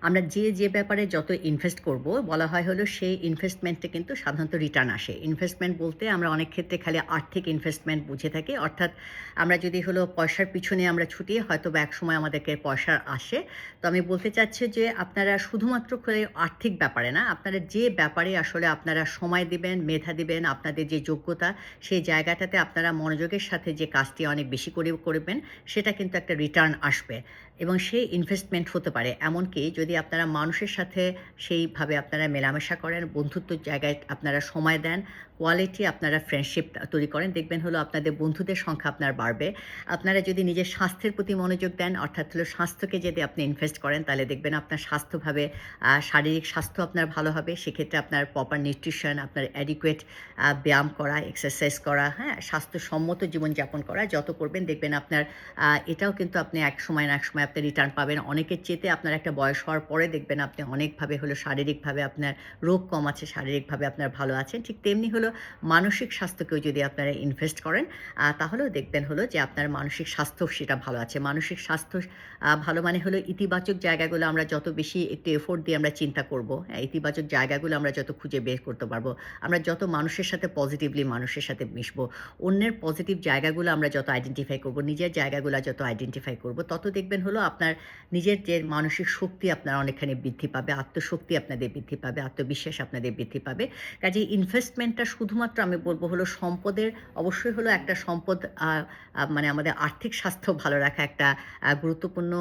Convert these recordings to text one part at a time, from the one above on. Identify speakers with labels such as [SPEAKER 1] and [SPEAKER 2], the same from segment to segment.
[SPEAKER 1] আমরা যে ব্যাপারে যত ইনভেস্ট করব, বলা হয় হলো সেই ইনভেস্টমেন্টে কিন্তু সাধারণত রিটার্ন আসে। ইনভেস্টমেন্ট বলতে আমরা অনেক ক্ষেত্রে খালি আর্থিক ইনভেস্টমেন্ট বুঝে থাকি। অর্থাৎ আমরা যদি হলো পয়সার পিছনে আমরা ছুটি হয়তোবা একসময় আমাদেরকে পয়সা আসে। তো আমি বলতে চাচ্ছি যে আপনারা শুধুমাত্র করে আর্থিক ব্যাপারে না, আপনারা যে ব্যাপারে আসলে আপনারা সময় দিবেন, মেধা দিবেন, আপনাদের যে যোগ্যতা, সেই জায়গাটাতে আপনারা মনোযোগের সাথে যে কাজটি অনেক বেশি করে করবেন, সেটা কিন্তু একটা রিটার্ন আসবে। এবং সেই ইনভেস্টমেন্ট হতে পারে এমনকি যদি আপনারা মানুষের সাথে সেইভাবে আপনারা মেলামেশা করেন, বন্ধুত্বর জায়গায় আপনারা সময় দেন, কোয়ালিটি আপনারা ফ্রেন্ডশিপ তৈরি করেন, দেখবেন হলো আপনাদের বন্ধুদের সংখ্যা আপনার বাড়বে। আপনারা যদি নিজের স্বাস্থ্যের প্রতি মনোযোগ দেন, অর্থাৎ হলো স্বাস্থ্যকে যদি আপনি ইনভেস্ট করেন, তাহলে দেখবেন আপনার স্বাস্থ্যভাবে শারীরিক স্বাস্থ্য আপনার ভালো হবে। সেক্ষেত্রে আপনার প্রপার নিউট্রিশন, আপনার অ্যাডিকুয়েট ব্যায়াম করা, এক্সারসাইজ করা, হ্যাঁ? স্বাস্থ্যসম্মত জীবনযাপন করা যত করবেন দেখবেন আপনার এটাও কিন্তু আপনি এক সময় না এক সময় আপনি রিটার্ন পাবেন। অনেকের চেয়েতে আপনার একটা বয়স হওয়ার পরে দেখবেন আপনি অনেকভাবে হলো শারীরিকভাবে আপনার রোগ কম আছে, শারীরিকভাবে আপনার ভালো আছেন। ঠিক তেমনি হলো মানসিক স্বাস্থ্যকেও যদি আপনারা ইনভেস্ট করেন তাহলেও দেখবেন হলো যে আপনার মানসিক স্বাস্থ্যও সেটা ভালো আছে। মানসিক স্বাস্থ্য ভালো মানে হলো ইতিবাচক জায়গাগুলো আমরা যত বেশি একটু এফোর্ট দিয়ে আমরা চিন্তা করব, হ্যাঁ? ইতিবাচক জায়গাগুলো আমরা যত খুঁজে বের করতে পারবো, আমরা যত মানুষের সাথে পজিটিভলি মানুষের সাথে মিশবো, অন্যের পজিটিভ জায়গাগুলো আমরা যত আইডেন্টিফাই করব, নিজের জায়গাগুলো যত আইডেন্টিফাই করব, তত দেখবেন হলো আপনার নিজের যে মানসিক শক্তি আপনার অনেকখানি বৃদ্ধি পাবে, আত্মশক্তি আপনাদের বৃদ্ধি পাবে, আত্মবিশ্বাস আপনাদের বৃদ্ধি পাবে। কাজেই ইনভেস্টমেন্টটা শুধুমাত্র আমি বলব হলো সম্পদের অবশ্যই হলো একটা সম্পদ মানে আমাদের আর্থিক স্বাস্থ্য ভালো রাখা একটা গুরুত্বপূর্ণ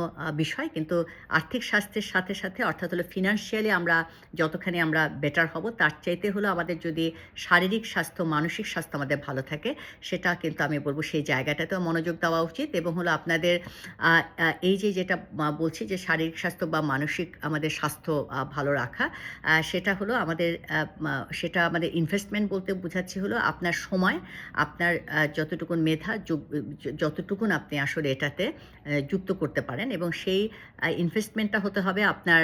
[SPEAKER 1] বিষয়। কিন্তু আর্থিক স্বাস্থ্যের সাথে, সাথে অর্থাৎ হলো ফিন্যান্সিয়ালি আমরা যতখানি আমরা বেটার হব, তার চাইতে হলো আমাদের যদি শারীরিক স্বাস্থ্য, মানসিক স্বাস্থ্য আমাদের ভালো থাকে, সেটা কিন্তু আমি বলব সেই জায়গাটাতেও মনোযোগ দেওয়া উচিত এবং হলো আপনাদের আ আ এই যে যেটা বলছি যে শারীরিক স্বাস্থ্য বা মানসিক আমাদের স্বাস্থ্য ভালো রাখা, সেটা হলো আমাদের সেটা আমাদের ইনভেস্টমেন্ট বলতে বোঝাচ্ছি হলো আপনার সময়, আপনার যতটুকুন মেধা যতটুকুন আপনি আসলে এটাতে যুক্ত করতে পারেন এবং সেই ইনভেস্টমেন্টটা হতে হবে আপনার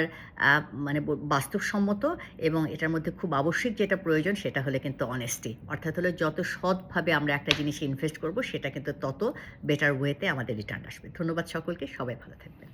[SPEAKER 1] মানে বাস্তবসম্মত এবং এটার মধ্যে খুব আবশ্যিক যেটা প্রয়োজন সেটা হলে কিন্তু অনেস্টি। অর্থাৎ হলো যত সৎভাবে আমরা একটা জিনিসে ইনভেস্ট করব সেটা কিন্তু তত বেটার ওয়েতে আমাদের রিটার্ন আসবে। ধন্যবাদ সকলকে। সবাই ভালো থাকবেন।